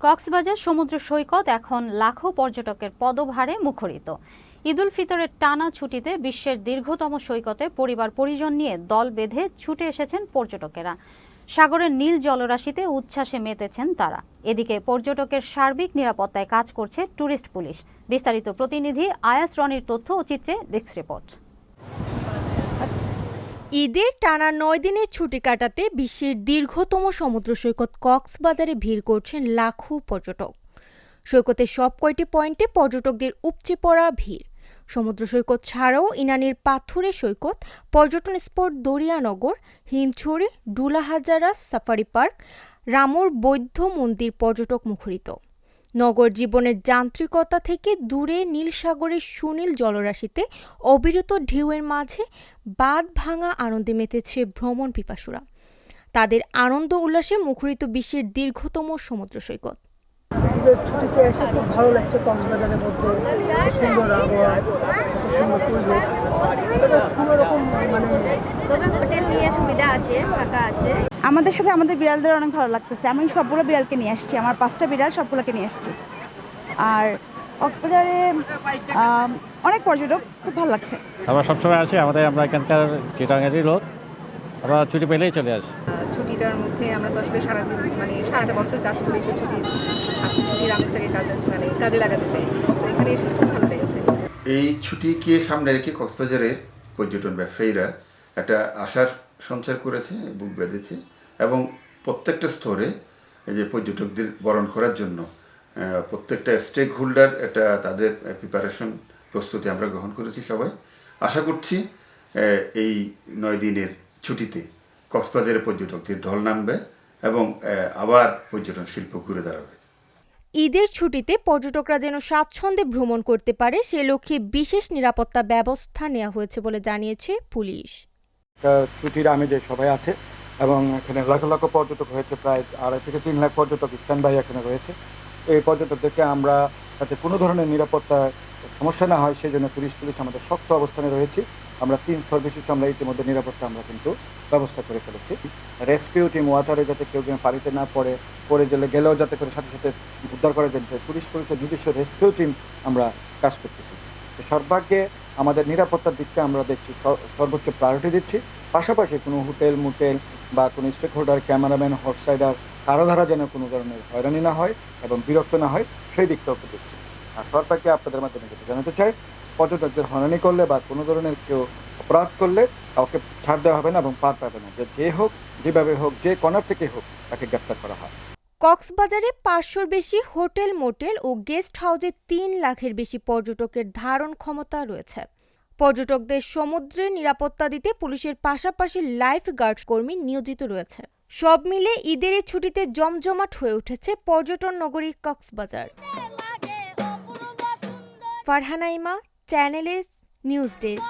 কক্সবাজার সমুদ্র সৈকত এখন লাখো পর্যটকের পদভারে মুখরিত। ঈদুল ফিতরের টানা ছুটিতে বিশ্বের দীর্ঘতম সৈকতে পরিবার পরিজন নিয়ে দল বেঁধে ছুটে এসেছেন পর্যটকেরা। সাগরের নীল জলরাশিতে উচ্ছ্বাসে মেতেছেন তারা। এদিকে পর্যটকের সার্বিক নিরাপত্তায় কাজ করছে ট্যুরিস্ট পুলিশ। বিস্তারিত প্রতিনিধি আয়াস রনির তথ্য ও চিত্রে ডেস্ক রিপোর্ট। ঈদের টানা ৯ দিনের ছুটি কাটাতে বিশ্বের দীর্ঘতম সমুদ্র সৈকত কক্সবাজারে ভিড় করছেন লাখো পর্যটক। সৈকতের সব কয়টি পয়েন্টে পর্যটকদের উপচে পড়া ভিড়। সমুদ্র সৈকত ছাড়াও ইনানির পাথুরে সৈকত, পর্যটন spot Dariyanagar, Himchari, Dulahazara safari park, রামুর বৌদ্ধ মন্দির পর্যটক মুখরিত। নগর জীবনের যান্ত্রিকতা থেকে দূরে নীল সাগরের সুনীল জলরাশিতে অবিরত ঢেউয়ের মাঝে বাঁধ ভাঙা আনন্দে মেতেছে ভ্রমণ পিপাসুরা। তাদের আনন্দ উল্লাসে মুখরিত বিশ্বের দীর্ঘতম সমুদ্র সৈকত। ঈদের ছুটিতে এসে খুব ভালো লাগছে। কক্সবাজারের মধ্যে সুন্দর আবহাওয়া, সুন্দর পরিবেশ, কোনো রকম হোটেল নিয়ে সুবিধা আছে, ফাঁকা আছে। আমাদের সাথে আমাদের বিড়ালদের অনেক ভালো লাগতেছে। আমি সবগুলো বিড়ালকে নিয়ে আসছি, আমার 5টা বিড়াল সবগুলোকে নিয়ে আসছি। আর কক্সবাজারে অনেক পর্যটক, খুব ভালো লাগছে। আমরা সবসময় আসি, আমরা এখানকার চিটাগাঙ্গেরই লোক, আমরা ছুটি পেলেই চলে আসি। ছুটিটার মধ্যে আমরা তো আসলে সারাদিন সারাটা বছর কাজ করি, তো ছুটির আমেজটাকে কাজে লাগাতে চাই। তো এখানে এসে খুব ভালো লেগেছে। এই ছুটিকে সামনে রেখে কক্সবাজারের পর্যটন ব্যবসায়ীরা একটা আশার সঞ্চার করেছে, বুক বেঁধেছে এবং প্রত্যেকটা স্তরে এই যে পর্যটকদের বরণ করার জন্য প্রত্যেকটা স্টেক হোল্ডার এটা তাদের প্রিপারেশন প্রস্তুতি আমরা গ্রহণ করেছি সবাই। আশা করছি এই 9 দিনের ছুটিতে কক্সবাজারের পর্যটকদের ঢল নামবে এবং আবার পর্যটন শিল্প ঘুরে দাঁড়াবে। ঈদের ছুটিতে পর্যটকরা যেন স্বাচ্ছন্দ্যে ভ্রমণ করতে পারে সে লক্ষ্যে বিশেষ নিরাপত্তা ব্যবস্থা নেওয়া হয়েছে বলে জানিয়েছে পুলিশ। ছুটির আমেজে সবাই আছে এবং এখানে লাখ লাখ পর্যটক হয়েছে, প্রায় 2.5 থেকে 3 লাখ পর্যটক স্ট্যান্ড বাই এখানে রয়েছে। এই পর্যটকদেরকে আমরা যাতে কোনো ধরনের নিরাপত্তা সমস্যা না হয় সেই জন্য টুরিস্ট পুলিশ আমাদের শক্ত অবস্থানে রয়েছে। আমরা 3 স্তর বিশিষ্ট আমরা ইতিমধ্যে নিরাপত্তা আমরা কিন্তু ব্যবস্থা করে ফেলেছি। রেস্কিউ টিম ওয়াটারে যাতে কেউ পানিতে না পড়ে গেলেও যাতে করে সাথে সাথে উদ্ধার করা যায়, টুরিস্ট পুলিশের নিজস্ব রেস্কিউ টিম আমরা কাজ করতেছি। সর্বাগ্যে আমাদের নিরাপত্তার দিকটা আমরা দেখছি, সর্বোচ্চ প্রায়োরিটি দিচ্ছি। পাশাপাশি কোনো হোটেল মোটেল বা কোনো stakeholder, cameraman, horse rider কারো দ্বারা যেন কোনো ধরনের হয়রানি না হয় এবং বিরক্ত না হয় সেই দিকটাও দেখছি। আর সরকারকে আপনাদের মাধ্যমে যেটা জানাতে চাই, পর্যটকদের হয়রানি করলে বা কোনো ধরনের কেউ অপরাধ করলে কাউকে ছাড় দেওয়া হবে না এবং পার পাবে না। যে হোক, যেভাবে হোক, যে কর্নার থেকে হোক, তাকে গ্রেপ্তার করা হয়। কক্সবাজারে 500-র বেশি হোটেল, মোটেল ও গেস্ট হাউসে 3 লাখের বেশি পর্যটকের ধারণ ক্ষমতা রয়েছে। পর্যটকদের সমুদ্রে নিরাপত্তা দিতে পুলিশের পাশাপাশি লাইফ গার্ড কর্মী নিয়োজিত রয়েছে। সব মিলে ঈদের এই ছুটিতে জমজমাট হয়ে উঠেছে পর্যটন নগরী কক্সবাজার। ফারহানা ইমা, চ্যানেল এস নিউজ ডেস্ক।